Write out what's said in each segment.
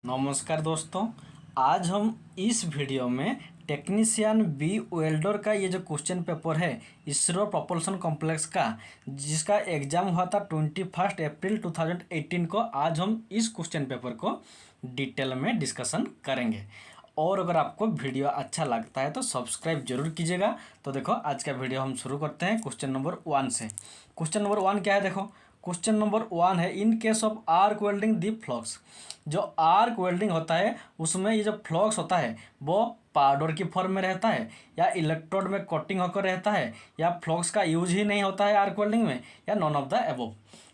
नमस्कार दोस्तों। आज हम इस वीडियो में टेक्नीशियन बी वेल्डर का ये जो क्वेश्चन पेपर है इसरो propulsion कॉम्प्लेक्स का, जिसका एग्ज़ाम हुआ था 21 अप्रैल 2018 को, आज हम इस क्वेश्चन पेपर को डिटेल में डिस्कशन करेंगे। और अगर आपको वीडियो अच्छा लगता है तो सब्सक्राइब जरूर कीजिएगा। तो देखो आज का वीडियो हम शुरू करते हैं क्वेश्चन नंबर 1 से। क्वेश्चन नंबर 1 क्या है? देखो क्वेश्चन नंबर 1 है, इन case of arc welding the flux. जो आर्क वेल्डिंग होता है उसमें ये जो फ्लक्स होता है वो पाउडर की फॉर्म में रहता है, या इलेक्ट्रोड में कोटिंग होकर रहता है, या फ्लक्स का यूज ही नहीं होता है आर्क वेल्डिंग में, या नॉन ऑफ द अबव।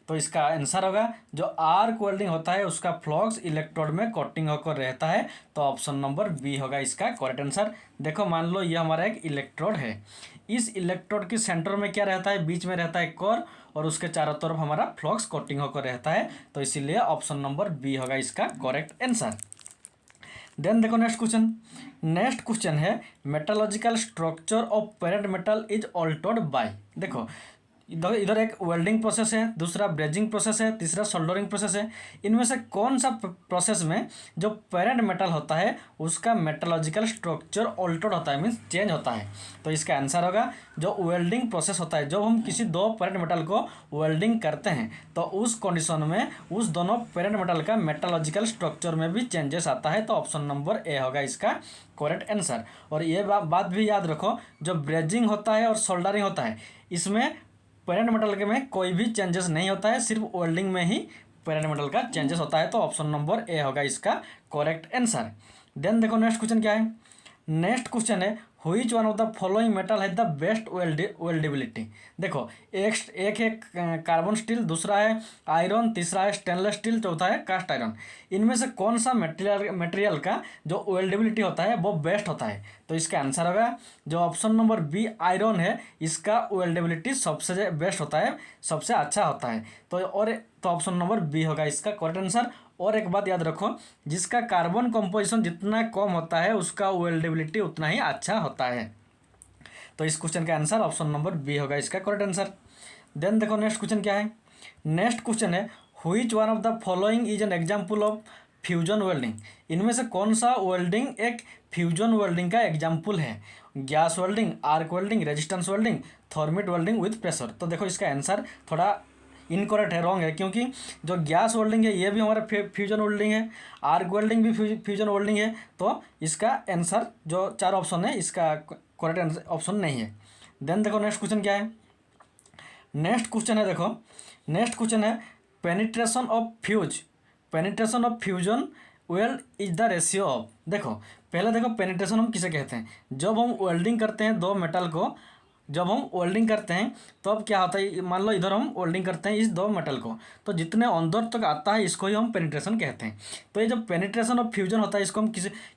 तो इसका आंसर होगा जो आर्क वेल्डिंग होता है उसका फ्लक्स इलेक्ट्रोड में कोटिंग होकर रहता है। तो ऑप्शन नंबर बी होगा इसका करेक्ट आंसर। देखो मान लो ये हमारा एक इलेक्ट्रोड है, इस इलेक्ट्रोड के सेंटर में क्या रहता है? बीच में रहता है कोर, और उसके चारों तरफ हमारा फ्लक्स कोटिंग होकर रहता है। तो इसीलिए ऑप्शन नंबर बी होगा इसका करेक्ट आंसर। देन देखो नेक्स्ट क्वेश्चन। नेक्स्ट क्वेश्चन है, metallurgical structure of parent metal is altered by. देखो इधर एक वेल्डिंग प्रोसेस है, दूसरा ब्रेजिंग प्रोसेस है, तीसरा सोल्डरिंग प्रोसेस है। इनमें से कौन सा प्रोसेस में जो पेरेंट मेटल होता है उसका मेटालॉजिकल स्ट्रक्चर ऑल्टर्ड होता है, मीन्स चेंज होता है? तो इसका आंसर होगा जो वेल्डिंग प्रोसेस होता है, जब हम किसी दो पेरेंट मेटल को वेल्डिंग करते हैं तो उस कंडीशन में उस दोनों पेरेंट मेटल का मेटालॉजिकल स्ट्रक्चर में भी चेंजेस आता है। तो ऑप्शन नंबर ए होगा इसका करेक्ट आंसर। और ये बात भी याद रखो, जो ब्रेजिंग होता है और सोल्डरिंग होता है इसमें पेरेंट मेटल के में कोई भी चेंजेस नहीं होता है, सिर्फ वेल्डिंग में ही पेरेंट मेटल का चेंजेस होता है। तो ऑप्शन नंबर ए होगा इसका करेक्ट आंसर। देन देखो नेक्स्ट क्वेश्चन क्या है। नेक्स्ट क्वेश्चन है, which one of the following metal है द बेस्ट वेल्डेबिलिटी। देखो एक है कार्बन स्टील, दूसरा है आयरन, तीसरा है स्टेनलेस स्टील, चौथा है कास्ट आयरन। इनमें से कौन सा मटेरियल का जो वेल्डेबिलिटी होता है वो बेस्ट होता है? तो इसका आंसर होगा जो ऑप्शन नंबर बी आयरन है, इसका वेल्डेबिलिटी सबसे बेस्ट होता है, सबसे अच्छा होता है। तो ऑप्शन नंबर बी होगा इसका करेक्ट आंसर। और एक बात याद रखो, जिसका कार्बन कंपोजिशन जितना कम होता है उसका वेल्डेबिलिटी उतना ही अच्छा होता है। तो इस क्वेश्चन का आंसर ऑप्शन नंबर बी होगा इसका करेक्ट आंसर। देन देखो नेक्स्ट क्वेश्चन क्या है। नेक्स्ट क्वेश्चन है, which one of the following is an example of fusion welding. इनमें से कौन सा वेल्डिंग एक फ्यूजन वेल्डिंग का एग्जाम्पल है? Gas welding, arc welding, resistance welding, thermit welding with pressure. तो देखो इसका आंसर थोड़ा इनकरेक्ट है, रॉन्ग है, क्योंकि जो गैस वेल्डिंग है ये भी हमारा फ्यूजन वेल्डिंग है, आर्क वेल्डिंग भी फ्यूजन वेल्डिंग है। तो इसका आंसर जो चार ऑप्शन है इसका करेक्ट ऑप्शन नहीं है। देन देखो नेक्स्ट क्वेश्चन क्या है। नेक्स्ट क्वेश्चन है, देखो नेक्स्ट क्वेश्चन है, penetration of fuse, penetration of fusion weld is the ratio of. देखो पहले देखो पेनिट्रेशन हम किसे कहते हैं? जब हम वेल्डिंग करते हैं दो मेटल को, जब हम वेल्डिंग करते हैं तो अब क्या होता है, मान लो इधर हम वेल्डिंग करते हैं इस दो मेटल को, तो जितने अंदर तक आता है इसको ही हम पेनिट्रेशन कहते हैं। तो ये जो पेनिट्रेशन ऑफ फ्यूजन होता है इसको हम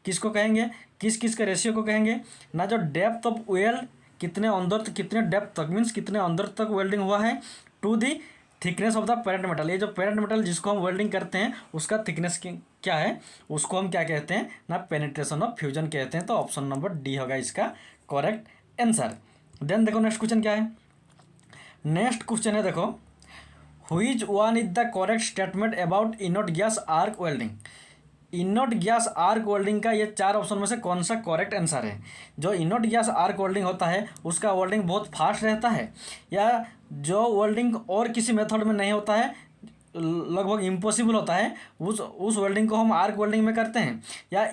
किसको कहेंगे, किस के रेशियो को कहेंगे ना? जो डेप्थ ऑफ वेल्ड, कितने अंदर तक, कितने डेप्थ तक, मीन्स कितने अंदर तक वेल्डिंग हुआ है, to the thickness of the parent metal. ये जो पेरेंट मेटल जिसको हम वेल्डिंग करते हैं उसका थिकनेस क्या है, उसको हम क्या कहते हैं ना? पेनिट्रेशन ऑफ फ्यूजन कहते हैं। तो ऑप्शन नंबर डी होगा इसका करेक्ट आंसर। देन देखो नेक्स्ट क्वेश्चन क्या है। नेक्स्ट क्वेश्चन है, देखो which one is the correct statement about inert gas arc welding. Inert gas arc welding का ये चार ऑप्शन में से कौन सा करेक्ट आंसर है? जो इनोट गैस आर्क वेल्डिंग होता है उसका वेल्डिंग बहुत फास्ट रहता है, या जो वेल्डिंग और किसी मेथड में नहीं होता है, लगभग इम्पॉसिबल होता है, उस वेल्डिंग को हम आर्क वेल्डिंग में करते हैं, या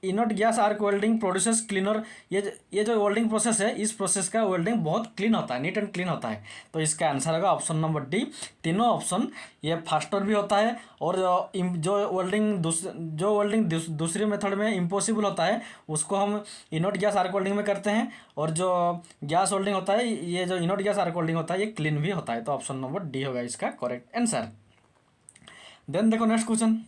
inert gas arc welding produces cleaner. ये जो वेल्डिंग प्रोसेस है इस प्रोसेस का वेल्डिंग बहुत क्लीन होता है, नीट एंड क्लीन होता है। तो इसका आंसर होगा ऑप्शन नंबर डी। तीनों ऑप्शन ये फास्टर भी होता है, और जो वेल्डिंग दूसरी मेथड में इम्पॉसिबल होता है उसको हम इनोट गैस आर्क वेल्डिंग में करते हैं, और जो गैस वेल्डिंग होता है, ये जो इनोट गैस आर्क वेल्डिंग होता है ये क्लीन भी होता है। तो ऑप्शन नंबर डी होगा इसका करेक्ट आंसर। देन देखो नेक्स्ट क्वेश्चन।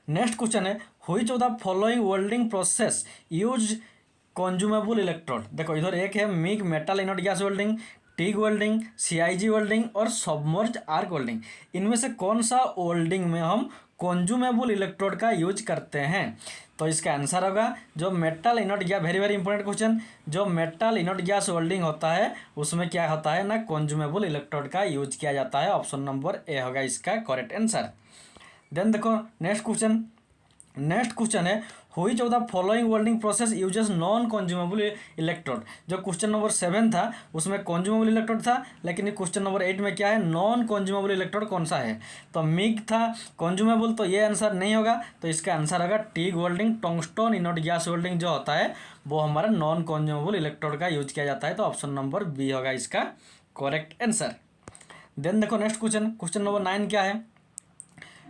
नेक्स्ट क्वेश्चन है, which of the following welding process use consumable electrode. देखो इधर एक है MIG metal inert gas welding, TIG welding, CIG welding और सबमर्ज आर्क वेल्डिंग। इनमें से कौन सा वेल्डिंग में हम कंज्यूमेबल इलेक्ट्रोड का यूज करते हैं? तो इसका आंसर होगा जो metal inert gas, very very important question, जो मेटल इनोट गैस वेल्डिंग होता है उसमें क्या होता है ना? कंज्यूमेबल इलेक्ट्रोड का यूज किया जाता है। ऑप्शन नंबर ए होगा इसका करेक्ट आंसर। देन देखो नेक्स्ट क्वेश्चन है which of the following welding process uses non consumable electrode. जो क्वेश्चन नंबर 7 था उसमें कंज्यूमेबल इलेक्ट्रोड था, लेकिन क्वेश्चन नंबर 8 में क्या है, नॉन कंज्यूमेबल इलेक्ट्रोड कौन सा है। तो मिग था कंज्यूमेबल, तो ये आंसर नहीं होगा, तो इसका आंसर होगा TIG welding. Tungsten inert gas welding जो होता है वो हमारा नॉन कंज्यूमेबल इलेक्ट्रोड का यूज किया जाता है, तो ऑप्शन नंबर बी होगा इसका करेक्ट आंसर। देन देखो नेक्स्ट क्वेश्चन नंबर 9 क्या है।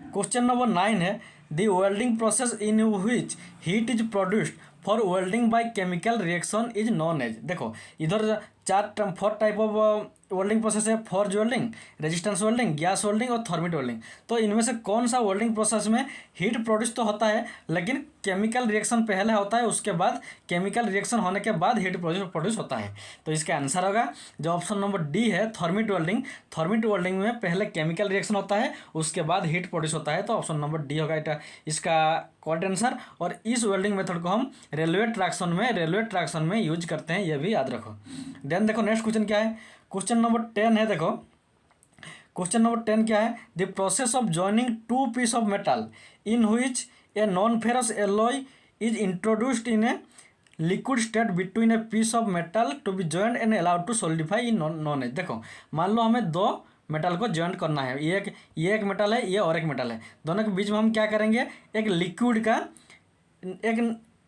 क्वेश्चन नंबर 9 है the welding process in which heat is produced for welding by chemical reaction is known as. देखो इधर 4 टाइप ऑफ वेल्डिंग प्रोसेस है, forge welding, resistance welding, gas welding और thermite welding. तो इनमें से कौन सा वेल्डिंग प्रोसेस में हीट प्रोड्यूस तो होता है लेकिन केमिकल रिएक्शन पहले होता है, उसके बाद केमिकल रिएक्शन होने के बाद हीट प्रोड्यूस होता है। तो इसका आंसर होगा जो ऑप्शन नंबर डी है, थर्मिट वेल्डिंग। थर्मिट वेल्डिंग में पहले केमिकल रिएक्शन होता है, उसके बाद हीट प्रोड्यूस होता है, तो ऑप्शन नंबर डी होगा इसका करेक्ट आंसर। और इस वेल्डिंग मेथड को हम रेलवे ट्रैक्शन में यूज करते हैं, ये भी याद रखो। देन देखो नेक्स्ट क्वेश्चन क्या है। क्वेश्चन नंबर 10 है, देखो क्वेश्चन नंबर 10 क्या है, the process of joining two piece of metal in which a non ferrous alloy is introduced in a liquid state between a piece of metal to be joint and allowed to solidify in known as. देखो मान लो हमें दो metal को joint करना है, ये एक metal है, ये और एक मेटल है, दोनों के बीच में हम क्या करेंगे, एक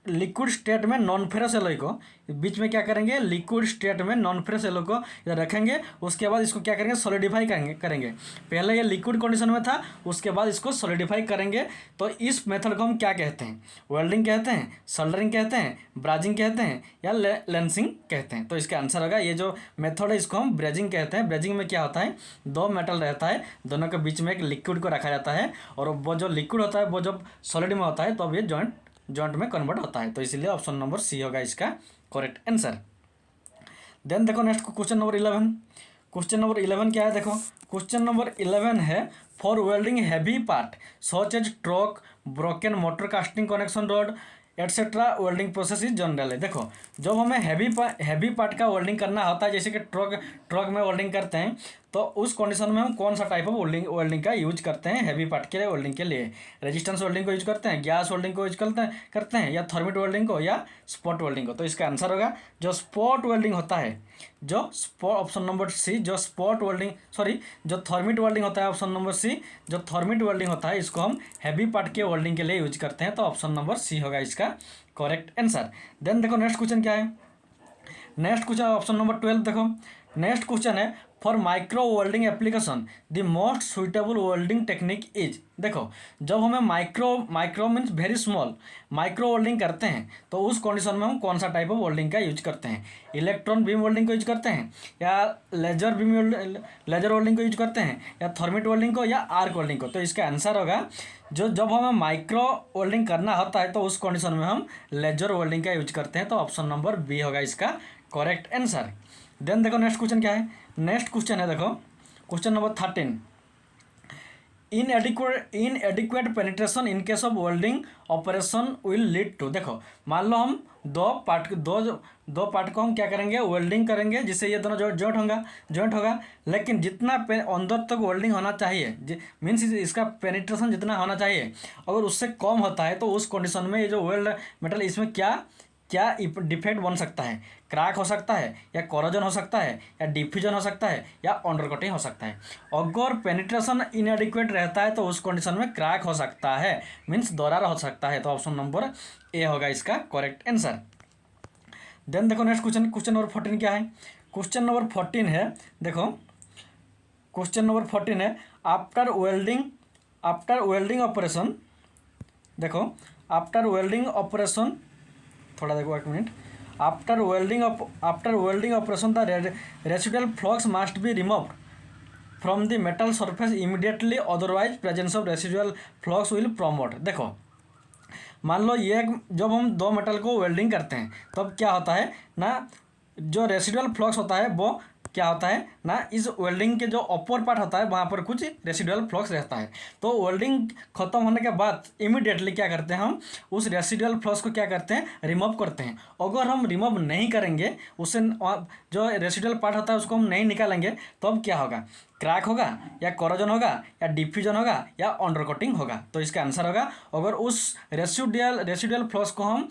लिक्विड स्टेट में नॉन फेरस एलॉय को बीच में क्या करेंगे, लिक्विड स्टेट में नॉन फेरस एलॉय को इधर रखेंगे, उसके बाद इसको क्या करेंगे, सॉलिडिफाई करेंगे। पहले ये लिक्विड कंडीशन में था, उसके बाद इसको सॉलिडिफाई करेंगे। तो इस मेथड को हम क्या कहते हैं, वेल्डिंग कहते हैं, सोल्डरिंग कहते हैं, ब्राजिंग कहते हैं या लेंसिंग कहते हैं। तो इसका आंसर होगा ये जो मेथड है इसको हम ब्रेजिंग कहते हैं। ब्रेजिंग में क्या होता है, दो मेटल रहता है, दोनों के बीच में एक लिक्विड को रखा जाता है, और वो जो लिक्विड होता है वो जब सॉलिड में होता है तो अब ये जॉइंट में कन्वर्ट होता है। तो इसलिए ऑप्शन नंबर सी होगा इसका करेक्ट आंसर। देन देखो next question number 11। Question number 11 क्या है, देखो क्वेश्चन नंबर 11 है for welding heavy part such as truck, broken motor casting connection rod etcetera welding process is general है। देखो जब हमें हैवी पार्ट का वेल्डिंग करना होता है, जैसे कि ट्रक में वेल्डिंग करते हैं, तो उस कंडीशन में हम कौन सा टाइप ऑफ वेल्डिंग का यूज करते हैं हैवी पार्ट के वेल्डिंग के लिए। रेजिस्टेंस वेल्डिंग को यूज करते हैं, गैस वेल्डिंग को यूज करते हैं या थर्मिट वेल्डिंग को या स्पॉट वेल्डिंग को। तो इसका आंसर होगा जो स्पॉट वेल्डिंग होता है, ऑप्शन नंबर सी, जो थर्मिट वेल्डिंग होता है, ऑप्शन नंबर सी, जो थर्मिट वेल्डिंग होता है इसको हम हैवी पार्ट के वेल्डिंग के लिए यूज करते हैं। तो ऑप्शन नंबर सी होगा इसका करेक्ट आंसर। देन देखो नेक्स्ट क्वेश्चन क्या है। Next question option number 12। देखो नेक्स्ट क्वेश्चन है for micro welding application the most suitable welding technique is. देखो जब हमें micro means very small micro welding करते हैं, तो उस कंडीशन में हम कौन सा टाइप ऑफ वेल्डिंग का यूज करते हैं, इलेक्ट्रॉन बीम वेल्डिंग को यूज करते हैं या लेजर वेल्डिंग को यूज करते हैं या थर्मिट वेल्डिंग को या आर्क वेल्डिंग को। तो इसका आंसर होगा जब हमें माइक्रो वेल्डिंग करना होता है तो उस कंडीशन में हम लेजर वेल्डिंग का यूज करते हैं। तो ऑप्शन नंबर बी होगा इसका करेक्ट आंसर। देन देखो नेक्स्ट क्वेश्चन क्या है। नेक्स्ट क्वेश्चन है, देखो question number 13 inadequate penetration in case of welding operation will lead to. देखो मान लो हम दो पार्ट को हम क्या करेंगे, वेल्डिंग करेंगे, जिससे ये दोनों जॉइंट होगा, लेकिन जितना अंदर तक वेल्डिंग होना चाहिए, मीन्स इसका पेनिट्रेशन जितना होना चाहिए, अगर उससे कम होता है तो उस कंडीशन में ये जो वेल्ड मेटल इसमें क्या डिफेक्ट बन सकता है, क्रैक हो सकता है या कोरोजन हो सकता है या डिफ्यूजन हो सकता है या अंडरकटिंग हो सकता है। अगर पेनिट्रेशन इनएडिक्वेट रहता है तो उस कंडीशन में क्रैक हो सकता है, मीन्स दरार हो सकता है। तो ऑप्शन नंबर ए होगा इसका करेक्ट आंसर। देन देखो नेक्स्ट क्वेश्चन नंबर 14 क्या है। क्वेश्चन नंबर 14 है, देखो क्वेश्चन नंबर 14 है आफ्टर वेल्डिंग ऑपरेशन, देखो आफ्टर वेल्डिंग ऑपरेशन, थोड़ा देखो एक minute, after welding operation the residual flux must be removed from the metal surface immediately, otherwise presence of residual flux will promote. देखो मान लो ये जब हम दो मेटल को वेल्डिंग करते हैं तब क्या होता है ना, जो रेसिडुअल फ्लक्स होता है वो क्या होता है ना, इस वेल्डिंग के जो अपर पार्ट होता है वहाँ पर कुछ रेसिडुअल फ्लक्स रहता है। तो वेल्डिंग खत्म होने के बाद इमीडिएटली क्या करते हैं, हम उस रेसिडुअल फ्लक्स को क्या करते हैं, रिमूव करते हैं। अगर हम रिमूव नहीं करेंगे, उससे जो रेसिडुअल पार्ट होता है उसको हम नहीं निकालेंगे, तो अब क्या होगा, क्रैक होगा या कोरोजन होगा या डिफ्यूजन होगा या अंडर कोटिंग होगा। तो इसका आंसर होगा, अगर उस रेसिडुअल फ्लक्स को हम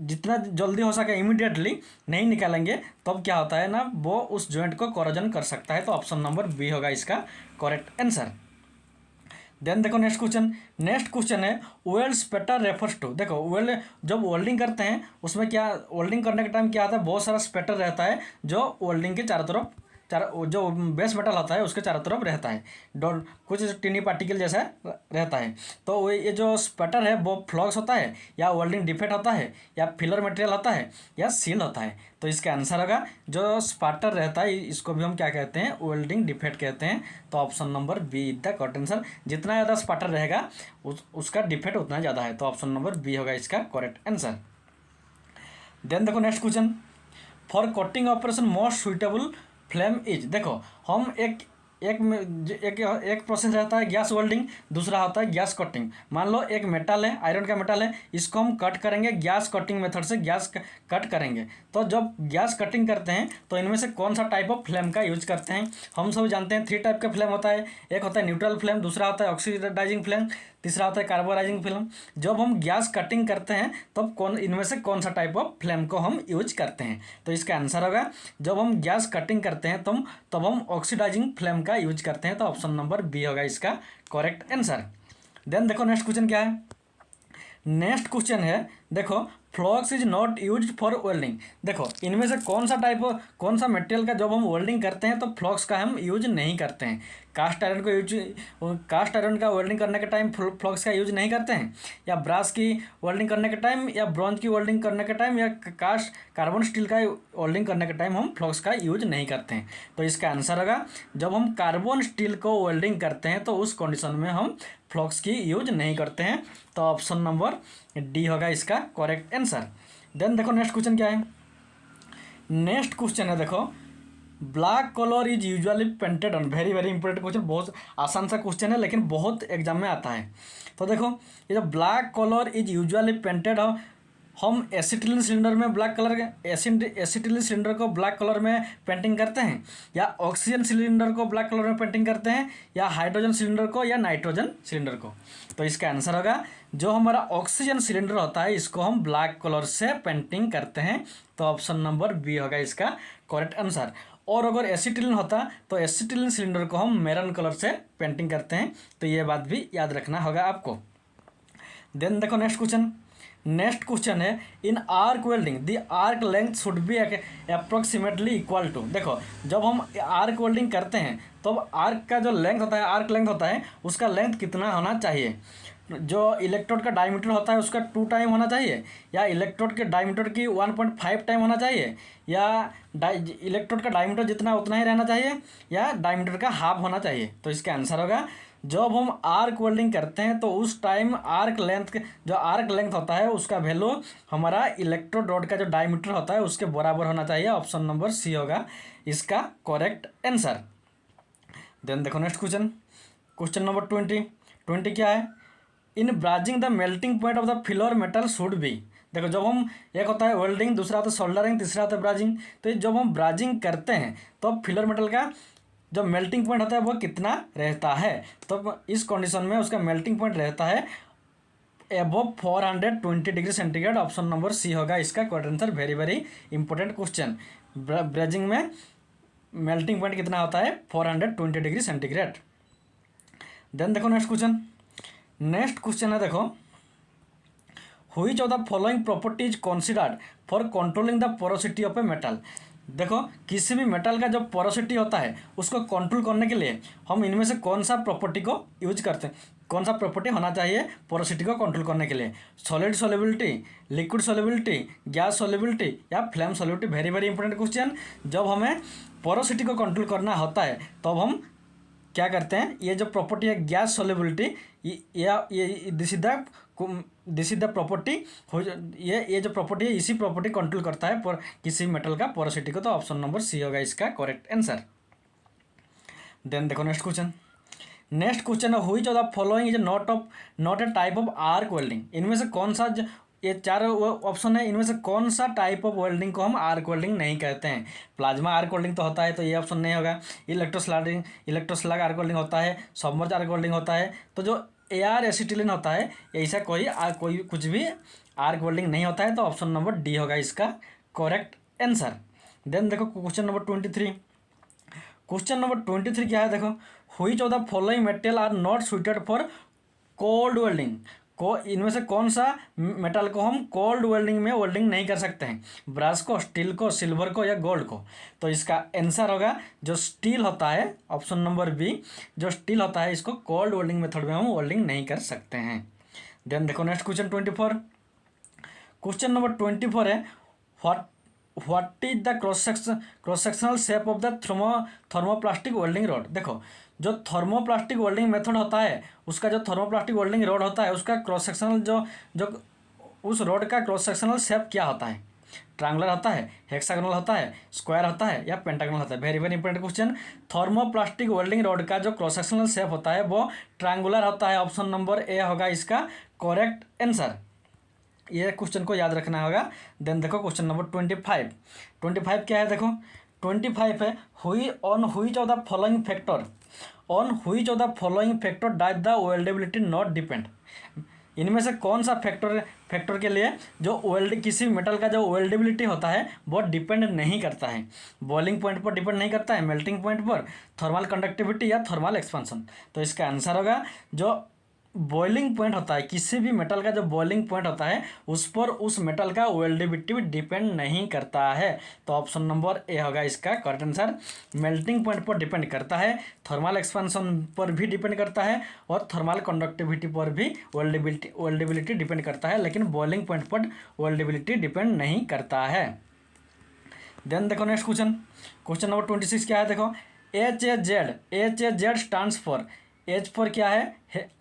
जितना जल्दी हो सके इमीडिएटली नहीं निकालेंगे, तब क्या होता है ना, वो उस जॉइंट को कोरोजन कर सकता है। तो ऑप्शन नंबर बी होगा इसका करेक्ट आंसर। देन देखो नेक्स्ट क्वेश्चन है वेल्ड स्पेटर रेफर्स टू। देखो वेल्ड, जब वेल्डिंग करते हैं उसमें क्या, वेल्डिंग करने के टाइम क्या आता है, बहुत सारा स्पेटर रहता है जो वेल्डिंग के चारों तरफ जो बेस मेटल होता है उसके चारों तरफ रहता है, डॉट कुछ टिनी पार्टिकल जैसा रहता है। तो वो ये जो स्पटर है वो फ्लक्स होता है या वेल्डिंग डिफेक्ट होता है या फिलर मटेरियल होता है या सील होता है। तो इसका आंसर होगा जो स्पाटर रहता है इसको भी हम क्या कहते हैं, वेल्डिंग डिफेक्ट कहते हैं। तो option number B is the correct answer. जितना ज़्यादा स्पाटर रहेगा उसका डिफेक्ट उतना ज़्यादा है। तो ऑप्शन नंबर बी होगा इसका करेक्ट आंसर। देन देखो next question, for cutting operation most suitable flame is. देखो हम एक प्रोसेस रहता है गैस वेल्डिंग, दूसरा होता है गैस कटिंग। मान लो एक मेटल है, आयरन का मेटल है, इसको हम कट करेंगे गैस कटिंग मेथड से, गैस कट करेंगे। तो जब गैस कटिंग करते हैं तो इनमें से कौन सा टाइप ऑफ फ्लेम का यूज करते हैं, हम सब जानते हैं 3 टाइप का फ्लेम होता है। एक होता है न्यूट्रल फ्लेम, दूसरा होता है ऑक्सीडाइजिंग फ्लेम, तीसरा होता है कार्बोराइजिंग फ्लेम। जब हम गैस कटिंग करते हैं तब इनमें से कौन सा टाइप ऑफ फ्लेम को हम यूज करते हैं। तो इसका आंसर होगा जब हम गैस कटिंग करते हैं तब हम ऑक्सीडाइजिंग फ्लेम का यूज करते हैं। तो ऑप्शन नंबर बी होगा इसका करेक्ट आंसर। देन देखो नेक्स्ट क्वेश्चन क्या है, नेक्स्ट क्वेश्चन है देखो flux is not use for welding. देखो इनमें से कौन सा मटेरियल का जब हम वेल्डिंग करते हैं तो फ्लक्स का हम यूज नहीं करते हैं। कास्ट आयरन का वेल्डिंग करने के टाइम फ्लक्स का यूज नहीं करते हैं, या ब्रास की वेल्डिंग करने के टाइम, या ब्रॉन्ज की वेल्डिंग करने के टाइम, या कार्बन स्टील का वेल्डिंग करने के टाइम हम फ्लक्स का यूज नहीं करते हैं। तो इसका आंसर होगा जब हम कार्बन स्टील को वेल्डिंग करते हैं तो उस कंडीशन में हम फ्लक्स की यूज नहीं करते हैं। तो ऑप्शन नंबर डी होगा इसका करेक्ट आंसर। देन देखो नेक्स्ट क्वेश्चन क्या है, नेक्स्ट क्वेश्चन है देखो black colour is usually painted on. Very very important question, बहुत आसान सा क्वेश्चन है लेकिन बहुत एग्जाम में आता है। तो देखो ये जो black colour is usually painted हो, हम एसिटिलीन सिलेंडर में ब्लैक कलर के एसिटिलीन सिलेंडर को ब्लैक कलर में पेंटिंग करते हैं, या ऑक्सीजन सिलेंडर को ब्लैक कलर में पेंटिंग करते हैं, या हाइड्रोजन सिलेंडर को, या नाइट्रोजन सिलेंडर को। तो इसका आंसर होगा जो हमारा ऑक्सीजन सिलेंडर होता है इसको हम ब्लैक कलर से पेंटिंग करते हैं। तो ऑप्शन नंबर बी होगा इसका करेक्ट आंसर। और अगर एसिटिलीन होता तो एसिटिलीन सिलेंडर को हम मैरून कलर से पेंटिंग करते हैं। तो ये बात भी याद रखना होगा आपको। देन देखो नेक्स्ट क्वेश्चन है in arc welding the arc length should be approximately equal to. देखो जब हम आर्क वेल्डिंग करते हैं तो आर्क का जो लेंथ होता है, आर्क लेंथ होता है, उसका लेंथ कितना होना चाहिए। जो इलेक्ट्रोड का डायमीटर होता है उसका 2 टाइम होना चाहिए, या इलेक्ट्रोड के डायमीटर की 1.5 टाइम होना चाहिए, या इलेक्ट्रोड का डायमीटर जितना उतना ही रहना चाहिए, या डायमीटर का हाफ होना चाहिए। तो इसका आंसर होगा जब हम आर्क वेल्डिंग करते हैं तो उस टाइम आर्क लेंथ होता है उसका वैल्यू हमारा इलेक्ट्रोड रॉड का जो डायमीटर होता है उसके बराबर होना चाहिए। ऑप्शन नंबर सी होगा इसका करेक्ट आंसर। देन देखो नेक्स्ट क्वेश्चन नंबर 20 क्या है, in brazing the melting point of the filler metal should be. देखो जब हम, एक होता है वेल्डिंग, दूसरा होता है सोल्डरिंग, तीसरा होता है ब्राजिंग। तो जब हम ब्राजिंग करते हैं तो फिलर मेटल का जो मेल्टिंग पॉइंट होता है वो कितना रहता है। तो इस कंडीशन में उसका मेल्टिंग पॉइंट रहता है above 420 degree centigrade. Option number C होगा इसका correct answer. Very very important question, brazing में मेल्टिंग पॉइंट कितना होता है 420 डिग्री सेंटीग्रेड। देन देखो नेक्स्ट क्वेश्चन है देखो which of the following property is considered for controlling the porosity of a metal. देखो किसी भी मेटल का जो पोरोसिटी होता है उसको कंट्रोल करने के लिए हम इनमें से कौन सा प्रॉपर्टी को यूज करते हैं, कौन सा प्रॉपर्टी होना चाहिए पोरोसिटी को कंट्रोल करने के लिए। Solid solubility, liquid solubility, gas solubility, या flame solubility. Very very important question. जब हमें पोरोसिटी को कंट्रोल करना होता है तब हम क्या करते हैं, ये जो प्रॉपर्टी है गैस सॉल्युबिलिटी, ये दिस इज द प्रॉपर्टी हो, ये जो प्रॉपर्टी है इसी प्रॉपर्टी कंट्रोल करता है पर किसी मेटल का पोरोसिटी को। तो ऑप्शन नंबर सी होगा इसका करेक्ट आंसर। देन देखो नेक्स्ट क्वेश्चन है which of the following is not a type of arc welding. इनमें से कौन सा ये चार ऑप्शन है, इनमें से कौन सा टाइप ऑफ वेल्डिंग को हम आर्क वेल्डिंग नहीं कहते हैं। प्लाज्मा आर्क वेल्डिंग तो होता है, तो ये ऑप्शन नहीं होगा। इलेक्ट्रोस्लैग आर्क वेल्डिंग होता है, सबमर्ज आर्क वेल्डिंग होता है। तो जो एआर एसिटिलीन होता है, ऐसा कोई कुछ भी आर्क वेल्डिंग नहीं होता है। तो ऑप्शन नंबर डी होगा इसका करेक्ट आंसर। देन देखो क्वेश्चन नंबर 23 क्या है, देखो which of the following metal are not suited for cold welding. इनमें से कौन सा मेटल को हम कोल्ड वेल्डिंग में वेल्डिंग नहीं कर सकते हैं, ब्रास को, स्टील को, सिल्वर को या गोल्ड को। तो इसका आंसर होगा जो स्टील होता है, ऑप्शन नंबर बी, जो स्टील होता है इसको कोल्ड वेल्डिंग मेथड में हम वेल्डिंग नहीं कर सकते हैं। देन देखो नेक्स्ट क्वेश्चन 24। क्वेश्चन नंबर 24 है what is the cross sectional shape of the thermoplastic welding rod. देखो जो थर्मोप्लास्टिक वेल्डिंग मेथड होता है, उसका जो थर्मोप्लास्टिक वेल्डिंग रॉड होता है, उसका क्रॉस सेक्शनल जो उस रॉड का क्रॉस सेक्शनल शेप क्या होता है। ट्रायंगुलर होता है, हेक्सागोनल होता है, स्क्वायर होता है या पेंटागोनल होता है। Very very important question. Thermoplastic welding rod का जो क्रॉस सेक्शनल शेप होता है वो ट्रायंगुलर होता है। ऑप्शन नंबर ए होगा इसका करेक्ट आंसर। ये क्वेश्चन को याद रखना होगा। देन देखो क्वेश्चन नंबर 25 क्या है, देखो 25 है which of the following factor does the weldability not depend. इनमें से कौन सा फैक्टर के लिए जो किसी मेटल का जो वेल्डेबिलिटी होता है वो डिपेंड नहीं करता है। बॉइलिंग पॉइंट पर डिपेंड नहीं करता है, मेल्टिंग पॉइंट पर, थर्मल कंडक्टिविटी या थर्मल एक्सपेंशन। तो इसका आंसर होगा जो बॉइलिंग पॉइंट होता है, किसी भी मेटल का जो बॉइलिंग पॉइंट होता है उस पर उस मेटल का वेल्डेबिलिटी डिपेंड नहीं करता है। तो ऑप्शन नंबर ए होगा इसका करेक्ट आंसर। मेल्टिंग पॉइंट पर डिपेंड करता है, थर्मल एक्सपेंशन पर भी डिपेंड करता है और थर्मल कंडक्टिविटी पर भी वेल्डेबिलिटी डिपेंड करता है, लेकिन बॉइलिंग पॉइंट पर वेल्डेबिलिटी डिपेंड नहीं करता है। देन देखो नेक्स्ट क्वेश्चन नंबर 26 क्या है, देखो HAZ stands for, H for क्या है,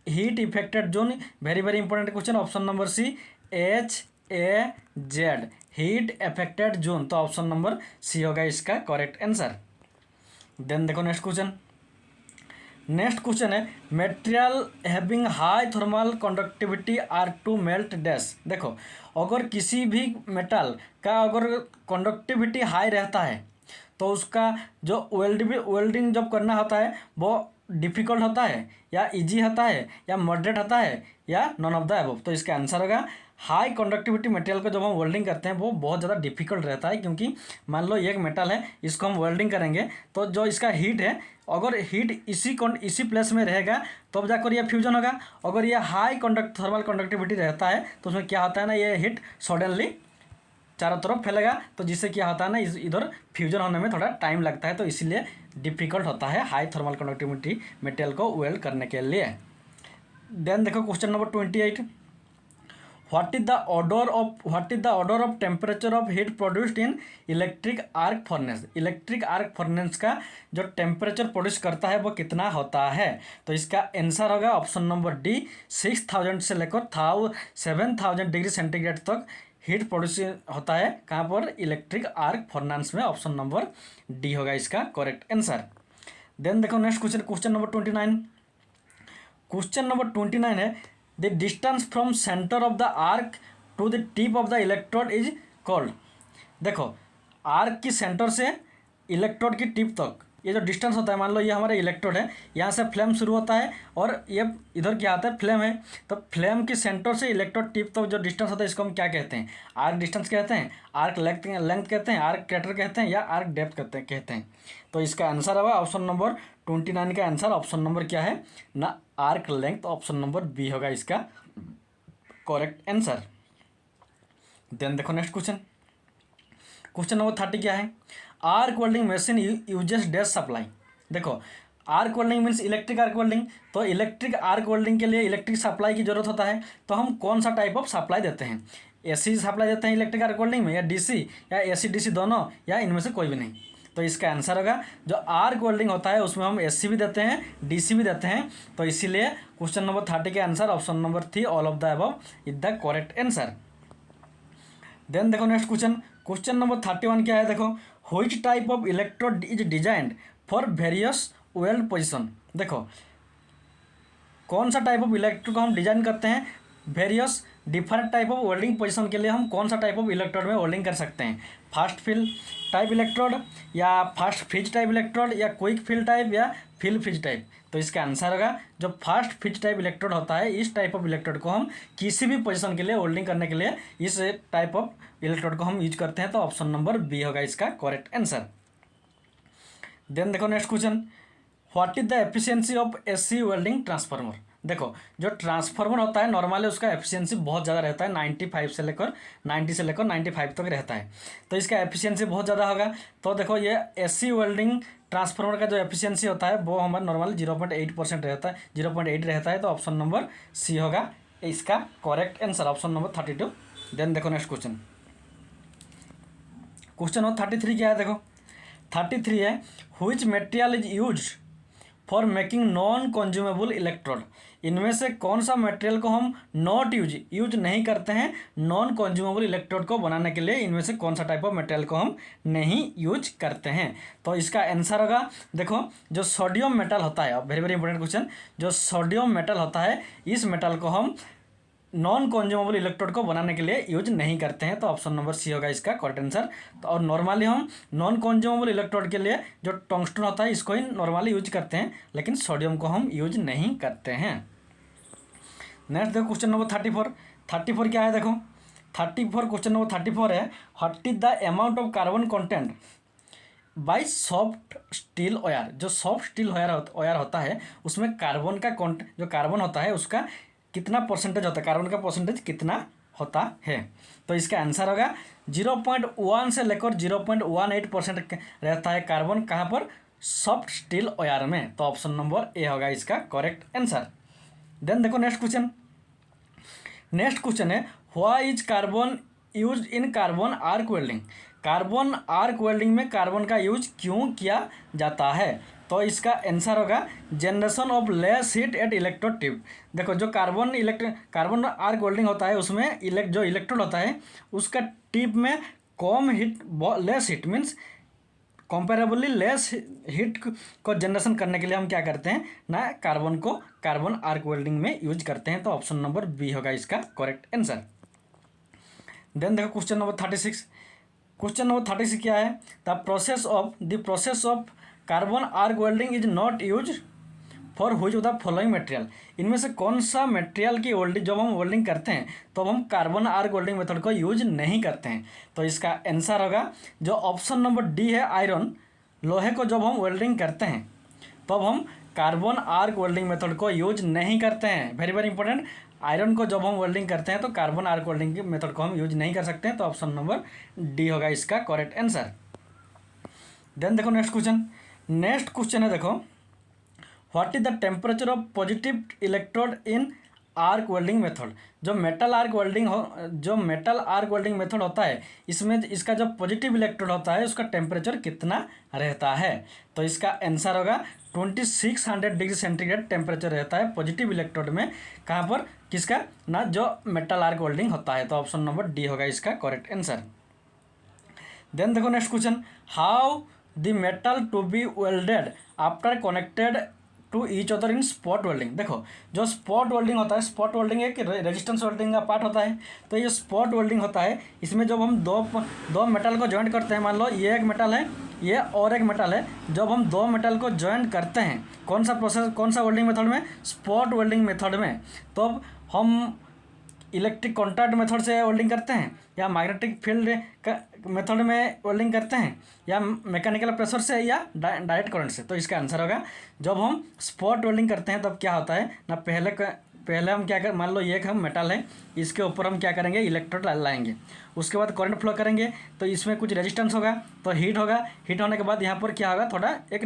heat affected zone. Very very important question, option number C HAZ heat affected zone. तो ऑप्शन नंबर सी होगा इसका करेक्ट आंसर। देन देखो नेक्स्ट क्वेश्चन है material having high thermal conductivity are to melt dash. देखो अगर किसी भी metal का अगर कंडक्टिविटी हाई रहता है तो उसका जो वेल्डिंग जब करना होता है वो डिफ़िकल्ट होता है या इजी होता है या मॉडरेट होता है या नॉन ऑफ द अबव। तो इसका आंसर होगा हाई कंडक्टिविटी मटेरियल को जब हम वेल्डिंग करते हैं वो बहुत ज़्यादा डिफिकल्ट रहता है, क्योंकि मान लो एक मेटल है, इसको हम वेल्डिंग करेंगे तो जो इसका हीट है, अगर हीट इसी प्लेस में रहेगा तब जाकर ये फ्यूजन होगा। अगर ये हाई थर्मल कंडक्टिविटी रहता है तो उसमें क्या होता है ना, ये हीट सडनली चारों तरफ फैलेगा, तो जिससे क्या होता है ना इधर फ्यूजन होने में थोड़ा टाइम लगता है, तो इसलिए डिफ़िकल्ट होता है हाई थर्मल कंडक्टिविटी मटेरियल को वेल्ड करने के लिए। देन देखो question number 28 what is the order of temperature of heat produced in electric arc furnace. Electric arc furnace का जो टेम्परेचर प्रोड्यूस करता है वो कितना होता है। तो इसका आंसर होगा ऑप्शन नंबर डी 6000 से लेकर 7000 डिग्री सेंटीग्रेड तक हीट प्रोड्यूस होता है। कहाँ पर, इलेक्ट्रिक आर्क फर्नेस में। ऑप्शन नंबर डी होगा इसका करेक्ट आंसर। देन देखो next question number 29। Question number 29 है the distance from centre of the arc to the tip of the electrode is called. देखो आर्क की सेंटर से electrode की tip तक ये जो डिस्टेंस होता है, मान लो ये हमारा इलेक्ट्रोड है, यहाँ से फ्लेम शुरू होता है और ये इधर क्या आता है, फ्लेम है। तो फ्लेम की सेंटर से इलेक्ट्रोड टिप तक जो डिस्टेंस होता है इसको हम क्या कहते हैं, आर्क डिस्टेंस कहते हैं, आर्क लेंथ कहते हैं, आर्क क्रेटर कहते हैं या आर्क डेप्थ कहते हैं। तो इसका आंसर होगा ऑप्शन नंबर 29 का आंसर ऑप्शन नंबर क्या है ना, arc length. Option number B होगा इसका करेक्ट आंसर। देन देखो नेक्स्ट क्वेश्चन नंबर 30 क्या है, arc welding machine uses dash supply. देखो arc welding means electric arc welding, तो इलेक्ट्रिक आर्क वेल्डिंग के लिए इलेक्ट्रिक सप्लाई की जरूरत होता है। तो हम कौन सा टाइप ऑफ सप्लाई देते हैं, एसी सप्लाई देते हैं इलेक्ट्रिक आर्क वेल्डिंग में, या डीसी या एसी डीसी दोनों, या इनमें से कोई भी नहीं। तो इसका आंसर होगा जो आर्क वेल्डिंग होता है उसमें हम एससी भी देते हैं, डीसी भी देते हैं। तो इसीलिए क्वेश्चन नंबर 30 के answer option number 3 all of the above is the correct answer. Then देखो नेक्स्ट क्वेश्चन नंबर 31 क्या है, देखो which type of electrode is designed for various weld position. देखो कौन सा टाइप ऑफ इलेक्ट्रोड को हम डिजाइन करते हैं, various different type of welding position के लिए हम कौन सा टाइप ऑफ इलेक्ट्रोड में वेल्डिंग कर सकते हैं, फास्ट फिल टाइप इलेक्ट्रोड या फास्ट फ्रीज टाइप इलेक्ट्रोड या क्विक फिल टाइप या फिल फ्रीज टाइप। तो इसका आंसर होगा जो फास्ट फ्रीज टाइप इलेक्ट्रोड होता है, इस टाइप ऑफ इलेक्ट्रोड को हम किसी भी पोजीशन के लिए वेल्डिंग करने के लिए इस टाइप ऑफ इलेक्ट्रोड को हम यूज करते हैं। तो ऑप्शन नंबर बी होगा इसका करेक्ट आंसर। देन देखो next question, what is the efficiency of AC welding transformer. देखो जो ट्रांसफार्मर होता है नॉर्मली उसका एफिशिएंसी बहुत ज़्यादा रहता है, 90 से लेकर 95 तक रहता है। तो इसका एफिशिएंसी बहुत ज़्यादा होगा। तो देखो ये एसी वेल्डिंग ट्रांसफार्मर का जो एफिशिएंसी होता है वो हमारा नॉर्मली 0.8% रहता है, 0.8 रहता है। तो ऑप्शन नंबर सी होगा इसका correct answer, option number 32। Then देखो नेक्स्ट क्वेश्चन नंबर 33 क्या है, देखो 33 है which material is used for making non consumable electrode. इनमें से कौन सा मटेरियल को हम नॉट यूज नहीं करते हैं नॉन कंज्यूमेबल इलेक्ट्रोड को बनाने के लिए, इनमें से कौन सा टाइप ऑफ मटेरियल को हम नहीं यूज करते हैं। तो इसका आंसर होगा देखो जो सोडियम मेटल होता है, वेरी वेरी इंपॉर्टेंट क्वेश्चन, जो सोडियम मेटल होता है इस मेटल को हम नॉन कंज्यूमेबल इलेक्ट्रोड को बनाने के लिए यूज नहीं करते हैं। तो ऑप्शन नंबर सी होगा इसका करेक्ट आंसर। तो और नॉर्मली हम नॉन कंज्यूमेबल इलेक्ट्रोड के लिए जो टंगस्टन होता है इसको ही नॉर्मली यूज करते हैं, लेकिन सोडियम को हम यूज नहीं करते हैं। नेक्स्ट देखो क्वेश्चन नंबर 34 क्या है, देखो 34 क्वेश्चन नंबर 34 है what is the amount of carbon content by soft steel wire. जो सॉफ्ट स्टील वायर होता है उसमें कार्बन का जो कार्बन होता है उसका कितना परसेंटेज होता है, कार्बन का परसेंटेज कितना होता है। तो इसका आंसर होगा 0.1 से लेकर 0.18% रहता है कार्बन, कहाँ पर, सॉफ्ट स्टील वायर में। तो ऑप्शन नंबर ए होगा इसका करेक्ट आंसर। देन देखो नेक्स्ट क्वेश्चन है why is carbon use in carbon arc welding. Carbon arc welding में कार्बन का यूज क्यों किया जाता है। तो इसका आंसर होगा generation of less heat at electrode tip. देखो जो कार्बन आर्क वेल्डिंग होता है उसमें जो इलेक्ट्रोड होता है उसका टिप में कम heat, less heat means comparably less heat को जनरेशन करने के लिए हम क्या करते हैं ना, कार्बन आर्क वेल्डिंग में यूज करते हैं। तो ऑप्शन नंबर बी होगा इसका करेक्ट आंसर। देन देखो क्वेश्चन नंबर 36 क्या है, the process of carbon arc welding is not use for which of the following material. इनमें से कौन सा मटेरियल की वेल्डिंग जब हम वेल्डिंग करते हैं तो हम कार्बन आर्क वेल्डिंग मेथड को यूज नहीं करते हैं। तो इसका आंसर होगा जो ऑप्शन नंबर डी है आयरन। लोहे को जब हम वेल्डिंग करते हैं तब हम कार्बन आर्क वेल्डिंग मेथड को यूज नहीं करते हैं, वेरी वेरी इंपॉर्टेंट। आयरन को जब हम वेल्डिंग करते हैं तो कार्बन आर्क वेल्डिंग की मेथड को हम यूज नहीं कर सकते हैं। तो ऑप्शन नंबर डी होगा इसका करेक्ट आंसर। देन देखो नेक्स्ट क्वेश्चन है, देखो what is the temperature of positive electrode in arc welding method. जो मेटल आर्क वेल्डिंग मेथड होता है इसमें इसका जो पॉजिटिव इलेक्ट्रोड होता है उसका टेम्परेचर कितना रहता है। तो इसका आंसर होगा 2600 डिग्री सेंटीग्रेड टेम्परेचर रहता है पॉजिटिव इलेक्ट्रोड में, कहाँ पर, किसका ना, जो मेटल आर्क वेल्डिंग होता है। तो ऑप्शन नंबर डी होगा इसका करेक्ट आंसर। देन देखो next question, how the metal to be welded after connected to each other in spot welding. देखो जो स्पॉट वेल्डिंग होता है, स्पॉट वेल्डिंग एक रेजिस्टेंस वेल्डिंग का पार्ट होता है। तो ये स्पॉट वेल्डिंग होता है, इसमें जब हम दो मेटल को जॉइंट करते हैं, मान लो ये एक मेटल है, ये और एक मेटल है, जब हम दो मेटल को जॉइंट करते हैं कौन सा वेल्डिंग मेथड में, स्पॉट वेल्डिंग मेथड में, तो हम इलेक्ट्रिक कॉन्टैक्ट मेथड से वेल्डिंग करते हैं या मैग्नेटिक फील्ड का मेथड में वेल्डिंग करते हैं या मैकेनिकल प्रेशर से या डायरेक्ट करंट से। तो इसका आंसर होगा जब हम स्पॉट वेल्डिंग करते हैं तब क्या होता है ना, पहले हम क्या कर, मान लो ये एक हम मेटल है, इसके ऊपर हम क्या करेंगे, इलेक्ट्रोड लाएंगे, उसके बाद करंट फ्लो करेंगे तो इसमें कुछ रेजिस्टेंस होगा, तो हीट होगा, हीट होने के बाद यहाँ पर क्या होगा, थोड़ा एक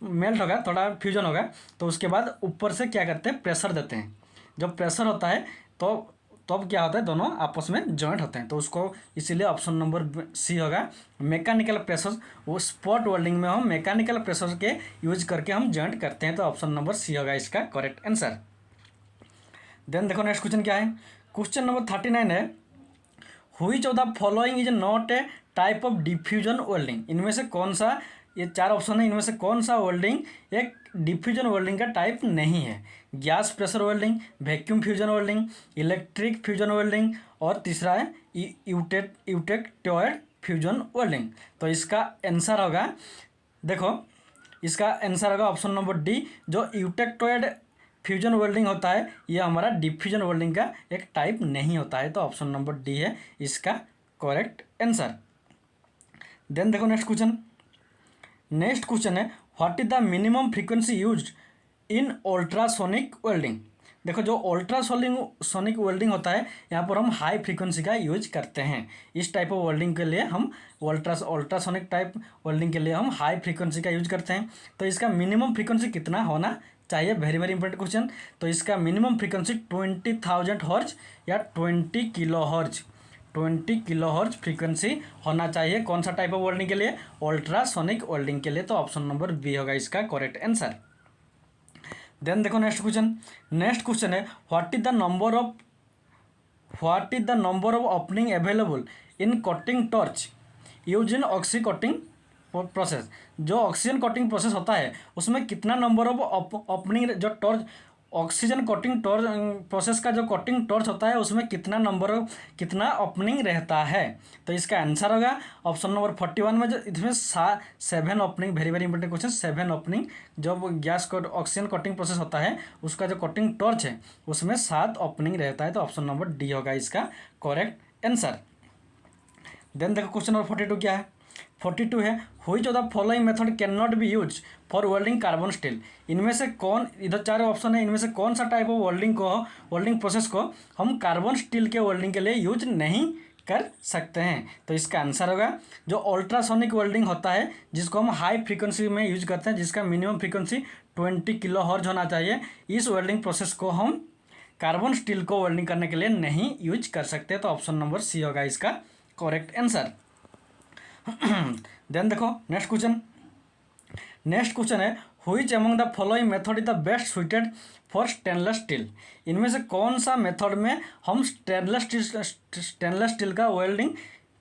मेल्ट होगा, थोड़ा फ्यूजन होगा, तो उसके बाद ऊपर से क्या करते हैं, प्रेशर देते हैं। जब प्रेशर होता है तो तो अब क्या होता है, दोनों आपस में जॉइंट होते हैं, तो उसको इसीलिए ऑप्शन नंबर सी होगा मैकेनिकल प्रेशर। वो स्पॉट वेल्डिंग में हम मैकेनिकल प्रेशर के यूज करके हम जॉइंट करते हैं, तो ऑप्शन नंबर सी होगा इसका करेक्ट आंसर। देन देखो नेक्स्ट क्वेश्चन क्या है, क्वेश्चन नंबर 39 है, हुई of the following is not a type of diffusion welding. इनमें से कौन सा, ये 4 ऑप्शन है, इनमें से कौन सा वेल्डिंग एक डिफ्यूजन वेल्डिंग का टाइप नहीं है। Gas pressure welding, vacuum fusion welding, electric fusion welding, और तीसरा है यूटेक्टोइड फ्यूजन वेल्डिंग। तो इसका आंसर होगा, देखो इसका आंसर होगा ऑप्शन नंबर डी, जो यूटेक्टोइड फ्यूजन वेल्डिंग होता है ये हमारा डिफ्यूजन वेल्डिंग का एक टाइप नहीं होता है, तो ऑप्शन नंबर डी है इसका करेक्ट आंसर। देन देखो नेक्स्ट क्वेश्चन है what is the minimum frequency used in ultrasonic welding. देखो जो अल्ट्रासोनिक वेल्डिंग होता है यहाँ पर हम हाई फ्रीक्वेंसी का यूज करते हैं। इस टाइप ऑफ वेल्डिंग के लिए हम अल्ट्रासोनिक टाइप वेल्डिंग के लिए हम हाई फ्रीक्वेंसी का यूज करते हैं। तो इसका मिनिमम फ्रीक्वेंसी कितना होना चाहिए, वेरी वेरी इंपॉर्टेंट क्वेश्चन। तो इसका मिनिमम फ्रीक्वेंसी 20,000 हर्ज या 20 kilo hertz, 20 kilo hertz frequency होना चाहिए। कौन सा टाइप ऑफ वेल्डिंग के लिए, अल्ट्रासोनिक वेल्डिंग के लिए, तो ऑप्शन नंबर बी होगा इसका करेक्ट आंसर। देन देखो नेक्स्ट क्वेश्चन है what is the number of opening available in cutting torch use in oxy cutting process. जो ऑक्सीजन कटिंग प्रोसेस होता है उसमें कितना नंबर ऑफ ओपनिंग, जो torch oxygen cutting torch process का जो कटिंग टॉर्च होता है उसमें कितना ओपनिंग रहता है। तो इसका आंसर होगा ऑप्शन नंबर 41 में, जो इसमें 7 opening, very very important question, 7 opening. जब गैस ऑक्सीजन कटिंग प्रोसेस होता है उसका जो कटिंग टॉर्च है उसमें 7 ओपनिंग रहता है, तो ऑप्शन नंबर डी होगा इसका करेक्ट आंसर। देन देखो क्वेश्चन नंबर 42 क्या है, 42 है which of the following method can not be use for welding carbon steel. इनमें से कौन, इधर 4 ऑप्शन है, इनमें से कौन सा टाइप ऑफ वेल्डिंग प्रोसेस को हम कार्बन स्टील के वेल्डिंग के लिए यूज नहीं कर सकते हैं। तो इसका आंसर होगा जो अल्ट्रासोनिक वेल्डिंग होता है जिसको हम हाई फ्रीक्वेंसी में यूज करते हैं, जिसका मिनिमम फ्रीक्वेंसी 20 किलो हर्ज होना चाहिए। इस वेल्डिंग प्रोसेस को हम कार्बन स्टील को वेल्डिंग करने के लिए नहीं यूज कर सकते, तो ऑप्शन नंबर सी होगा इसका करेक्ट आंसर। देन देखो नेक्स्ट क्वेश्चन है which among the following method is the best suited for stainless steel. इनमें से कौन सा मेथड में हम स्टेनलेस स्टील का वेल्डिंग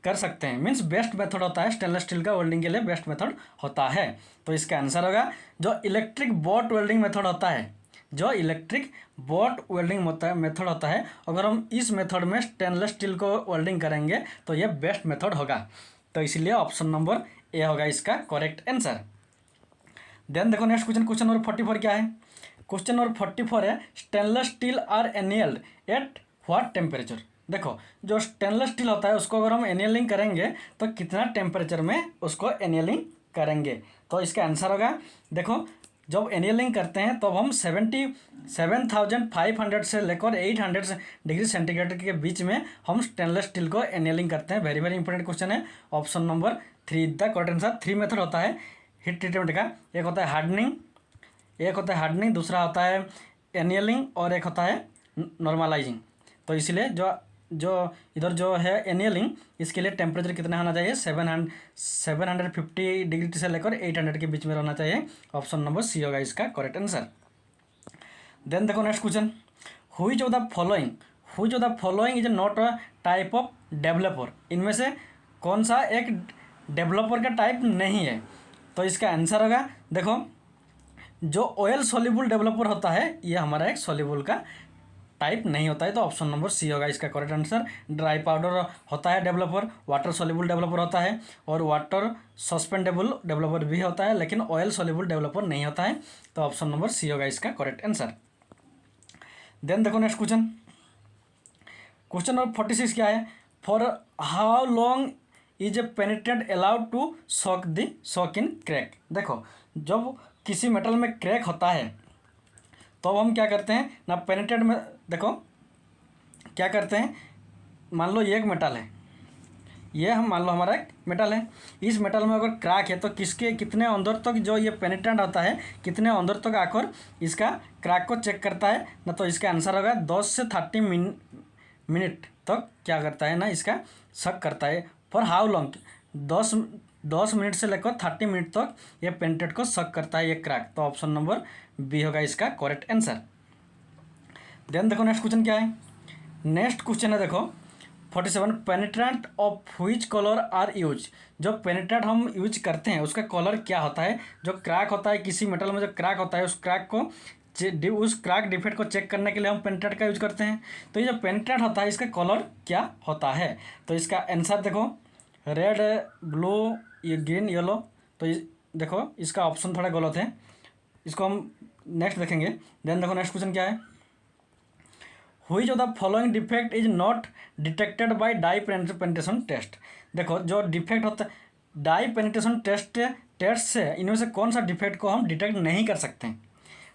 कर सकते हैं, मीन्स बेस्ट मेथड होता है स्टेनलेस स्टील का वेल्डिंग के लिए, बेस्ट मेथड होता है। तो इसका आंसर होगा जो इलेक्ट्रिक बोट वेल्डिंग मेथड होता है, जो इलेक्ट्रिक बोट वेल्डिंग मेथड होता है। अगर हम इस मेथड में स्टेनलेस स्टील को वेल्डिंग करेंगे तो यह बेस्ट मेथड होगा, तो इसलिए ऑप्शन नंबर ए होगा इसका करेक्ट आंसर। देन देखो नेक्स्ट क्वेश्चन नंबर 44 क्या है, क्वेश्चन नंबर 44 है stainless steel are annealed at what temperature. देखो जो स्टेनलेस स्टील होता है उसको अगर हम एनियलिंग करेंगे तो कितना टेम्परेचर में उसको एनियलिंग करेंगे, तो इसका आंसर होगा, देखो जब एनियलिंग करते हैं तो हम 77,500 से लेकर 800 डिग्री सेंटीग्रेड के बीच में हम स्टेनलेस स्टील को एनियलिंग करते हैं। वेरी वेरी इंपॉर्टेंट क्वेश्चन है, option number 3 the correct answer. 3 method होता है हीट ट्रीटमेंट का, एक होता है हार्डनिंग, दूसरा होता है एनियलिंग और एक होता है नॉर्मलाइजिंग। तो इसलिए जो इधर जो है एनियलिंग, इसके लिए टेम्परेचर कितना होना चाहिए, 750 डिग्री से लेकर 800 के बीच में रहना चाहिए, ऑप्शन नंबर सी होगा इसका करेक्ट आंसर। देन देखो next question which of the following is not a type of developer. इनमें से कौन सा एक डेवलपर का टाइप नहीं है, तो इसका आंसर होगा, देखो जो ऑयल सोल्यूबल डेवलपर होता है ये हमारा एक सोल्यूबल का टाइप नहीं होता है, तो ऑप्शन नंबर सी होगा इसका करेक्ट आंसर। ड्राई पाउडर होता है डेवलपर, वाटर सोल्यूबल डेवलपर होता है और वाटर सस्पेंडेबल डेवलपर भी होता है, लेकिन ऑयल सोल्यूबल डेवलपर नहीं होता है, तो ऑप्शन नंबर सी होगा इसका करेक्ट आंसर। देन देखो नेक्स्ट क्वेश्चन नंबर 46 क्या है, for how long is a penetrant allowed to soak in crack. देखो जब किसी मेटल में क्रैक होता है तो अब हम क्या करते हैं ना, पेनिट्रेंट में देखो क्या करते हैं, मान लो ये एक मेटल है, ये हम मान लो हमारा एक मेटल है, इस मेटल में अगर क्रैक है तो कितने अंदर तक जो ये पेनिट्रेंट होता है कितने अंदर तक आकर इसका क्रैक को चेक करता है ना, तो इसका आंसर होगा 10 से 30 मिनट तक क्या करता है ना, इसका शक करता है। फॉर हाउ लॉन्ग, 10 मिनट से लेकर 30 मिनट तक ये पेनिट्रेट को शक करता है ये क्रैक। तो ऑप्शन नंबर बी होगा इसका करेक्ट आंसर। देन देखो नेक्स्ट क्वेश्चन क्या है। नेक्स्ट क्वेश्चन है देखो 47, penetrant of which colour are use. जो पेनिट्रेंट हम यूज करते हैं उसका कलर क्या होता है। जो क्रैक होता है किसी मेटल में, जो क्रैक होता है उस क्रैक डिफेक्ट को चेक करने के लिए हम पेनिट्रेंट का यूज करते हैं। तो ये जो पेनिट्रेंट होता है इसका कलर क्या होता है। तो इसका आंसर देखो रेड, ब्लू, ये ग्रीन, येलो। तो देखो इसका ऑप्शन थोड़ा गलत है, इसको हम नेक्स्ट देखेंगे। देन देखो नेक्स्ट क्वेश्चन क्या है। Which of the following defect is not detected by dye penetration test. देखो जो डिफेक्ट होता है डाई पेनिट्रेशन टेस्ट से इनमें से कौन सा डिफेक्ट को हम डिटेक्ट नहीं कर सकते हैं।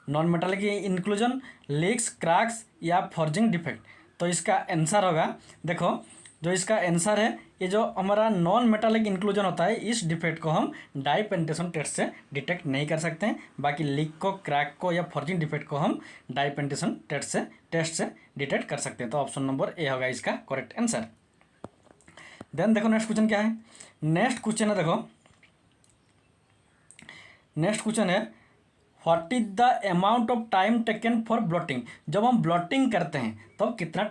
Non metallic inclusion, leaks, cracks या फॉर्जिंग डिफेक्ट। तो इसका आंसर होगा देखो जो इसका आंसर है ये जो हमारा नॉन मेटालिक इंक्लूजन होता है इस डिफेक्ट को हम डाई पेनिट्रेशन टेस्ट से डिटेक्ट नहीं कर सकते हैं। बाकी लीक को, क्रैक को या फॉर्जिंग डिफेक्ट को हम डाई पेनिट्रेशन टेस्ट से डिटेक्ट कर सकते हैं। तो ऑप्शन नंबर ए होगा इसका करेक्ट आंसर। देन देखो नेक्स्ट क्वेश्चन क्या है। नेक्स्ट क्वेश्चन है देखो नेक्स्ट क्वेश्चन है what is the amount of time taken for blotting. जब हम ब्लॉटिंग करते हैं तो कितना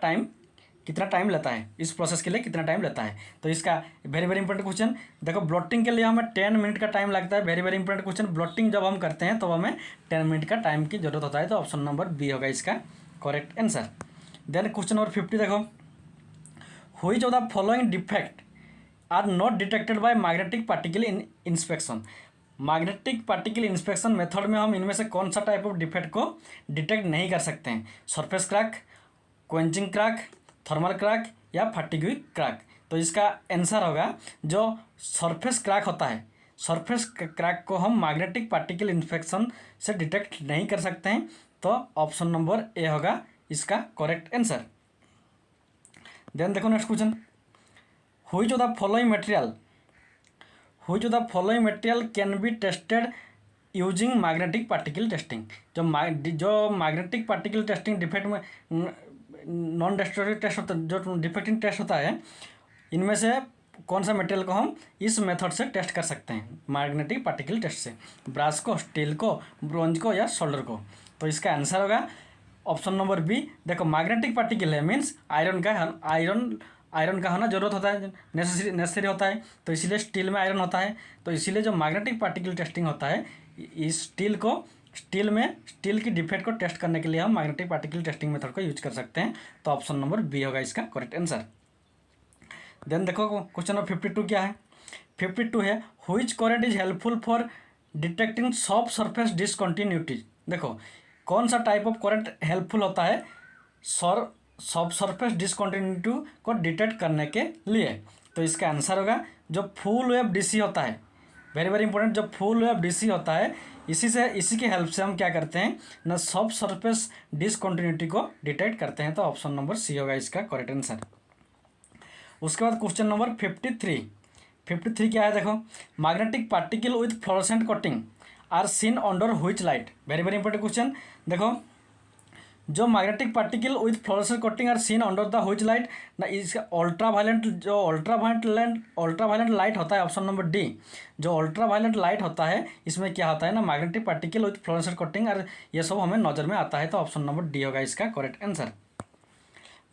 टाइम लेता है, इस प्रोसेस के लिए कितना टाइम लेता है। तो इसका वेरी वेरी इंपॉर्टेंट क्वेश्चन देखो, ब्लॉटिंग के लिए हमें 10 मिनट का टाइम लगता है। Very very important question, blotting जब हम करते हैं तो हमें 10 मिनट का टाइम की जरूरत होता है। तो ऑप्शन नंबर बी होगा इसका correct answer. Then question number 50 देखो which of the following defect are not detected by magnetic particle inspection. Magnetic particle inspection method में हम इनमें से कौन सा टाइप ऑफ डिफेक्ट को डिटेक्ट नहीं कर सकते हैं। Surface crack, quenching crack, thermal crack या फटीग क्रैक। तो इसका आंसर होगा जो सरफेस क्रैक होता है, सरफेस क्रैक को हम मैग्नेटिक पार्टिकल इंस्पेक्शन से डिटेक्ट नहीं कर सकते हैं। तो ऑप्शन नंबर ए होगा इसका करेक्ट आंसर। देन देखो next question which of the following material can be tested using magnetic particle testing. जो मैग्नेटिक पार्टिकल टेस्टिंग डिफेक्ट में नॉन डिस्ट्रक्टिव टेस्ट होता है, जो डिफेक्टिंग टेस्ट होता है, इनमें से कौन सा मटेरियल को हम इस मेथड से टेस्ट कर सकते हैं मैग्नेटिक पार्टिकल टेस्ट से। ब्रास को, स्टील को, ब्रोंज को या सोल्डर को। तो इसका आंसर होगा ऑप्शन नंबर बी। देखो मैग्नेटिक पार्टिकल है मीन्स आयरन का होना जरूरत होता है, नेसेसरी होता है। तो इसीलिए स्टील में आयरन होता है। तो इसीलिए जो मैग्नेटिक पार्टिकल टेस्टिंग होता है इस स्टील की डिफेक्ट को टेस्ट करने के लिए हम मैग्नेटिक पार्टिकल टेस्टिंग मेथड को यूज कर सकते हैं। तो ऑप्शन नंबर बी होगा इसका करेक्ट आंसर। देन देखो क्वेश्चन नंबर 52 क्या है। 52 है which current is helpful for detecting soft surface discontinuities. देखो कौन सा टाइप ऑफ करंट हेल्पफुल होता है सॉफ्ट सरफेस डिसकंटिन्यूटी को डिटेक्ट करने के लिए। तो इसका आंसर होगा जो फुल वेव डीसी होता है। वेरी वेरी इंपॉर्टेंट, जो फुल वेव डीसी होता है इसी की हेल्प से हम क्या करते हैं ना सॉफ्ट सरफेस डिसकंटिन्यूटी को डिटेक्ट करते हैं। तो ऑप्शन नंबर सी होगा इसका करेक्ट आंसर। उसके बाद क्वेश्चन नंबर 53 क्या है देखो magnetic particle with fluorescent coating are seen under which light. Very very important question. देखो जो magnetic particle with fluorescent coating are seen under the which light ना, इसका अल्ट्रावायलेंट लाइट होता है ऑप्शन नंबर डी। जो अल्ट्रावायलेंट लाइट होता है इसमें क्या होता है ना magnetic particle with fluorescent coating और ये सब हमें नजर में आता है। तो ऑप्शन नंबर डी होगा इसका करेक्ट आंसर।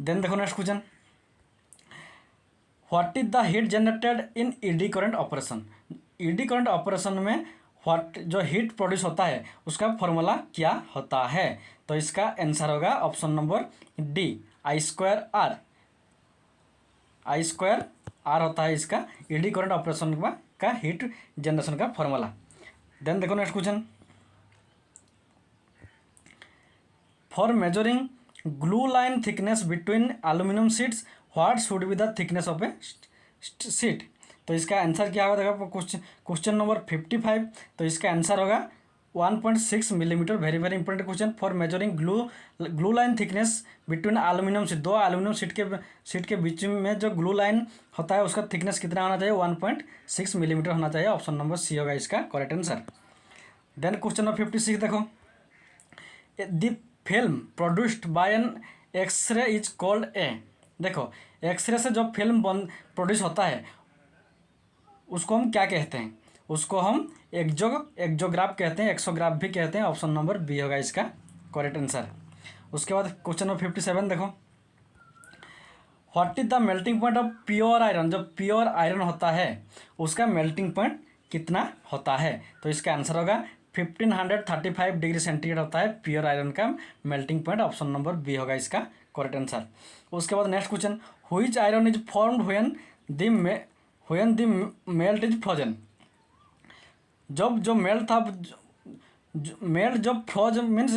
देन देखो next question what is the heat generated in eddy current operation. Eddy current operation में जो हीट प्रोड्यूस होता है उसका फॉर्मूला क्या होता है। तो इसका आंसर होगा ऑप्शन नंबर डी I²R होता है इसका ईडी करंट ऑपरेशन का हीट जनरेशन का फॉर्मूला। देन देखो next question for measuring glue line thickness between aluminium sheets what should be the thickness of A sheet. तो इसका आंसर क्या होगा देखो क्वेश्चन नंबर 55। तो इसका आंसर होगा 1.6 millimetre. Very very important question for measuring glue line thickness between aluminium sheet. दो aluminium sheet के बीच में जो ग्लू लाइन होता है उसका थिकनेस कितना होना चाहिए 1.6 मिलीमीटर होना चाहिए। ऑप्शन नंबर सी होगा इसका correct answer. Then question number 56 देखो the film produced by an x-ray is called a. देखो, एक्सरे से जो फिल्म बन प्रोड्यूस होता है उसको हम क्या कहते हैं? उसको हम एक्जोग्राफ कहते हैं, एक्सोग्राफ भी कहते हैं। ऑप्शन नंबर बी होगा इसका करेक्ट आंसर। उसके बाद क्वेश्चन नंबर 57 देखो, what is the melting point of pure iron? जो प्योर आयरन होता है उसका मेल्टिंग पॉइंट कितना होता है? तो इसका आंसर होगा 1535 डिग्री सेंटीग्रेड होता है प्योर आयरन का melting point. Option number B होगा इसका करेक्ट आंसर। उसके बाद next question, which iron is formed when the melt is frozen? जब जो मेल्ट था, मेल्ट जब फ्रोज मीन्स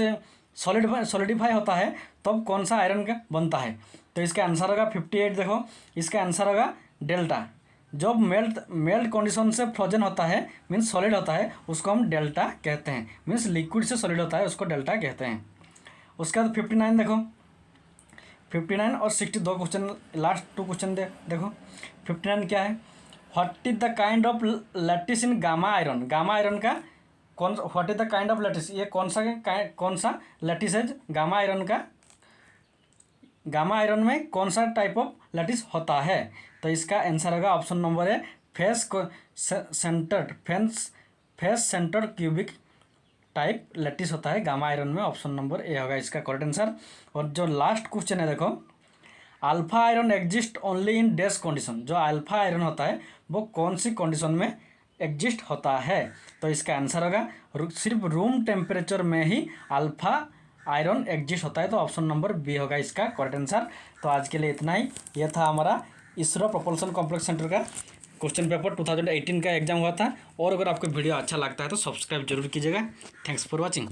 सॉलिडिफाई होता है तब कौन सा आयरन का बनता है? तो इसका आंसर होगा 58। देखो, इसका आंसर होगा डेल्टा। जब मेल्ट कंडीशन से फ्रोजन होता है मीन्स सॉलिड होता है उसको हम डेल्टा कहते हैं, मीन्स लिक्विड से सॉलिड होता है उसको डेल्टा कहते हैं। उसके बाद 59 देखो, 59 और 62 क्वेश्चन, लास्ट 2 क्वेश्चन देखो। 59 क्या है? What is the kind of lattice in gamma iron? Gamma iron का what is the kind of lattice? ये कौन सा लैटिस है गामा आयरन का? गामा आयरन में कौन सा टाइप ऑफ लैटिस होता है? तो इसका आंसर होगा ऑप्शन नंबर है face centred cubic type lattice होता है गामा आयरन में। ऑप्शन नंबर ए होगा इसका करेक्ट आंसर। और जो लास्ट क्वेश्चन है देखो, alpha iron exist only in dash condition? जो अल्फा आयरन होता है वो कौन सी कंडीशन में एग्जिस्ट होता है? तो इसका आंसर होगा सिर्फ रूम टेम्परेचर में ही अल्फा आयरन एग्जिस्ट होता है। तो ऑप्शन नंबर बी होगा इसका करेक्ट आंसर। तो आज के लिए इतना ही। यह था हमारा इसरो प्रोपल्शन कॉम्प्लेक्स सेंटर का क्वेश्चन पेपर 2018 का एग्जाम हुआ था। और अगर आपको वीडियो अच्छा लगता है तो सब्सक्राइब जरूर कीजिएगा। Thanks for watching.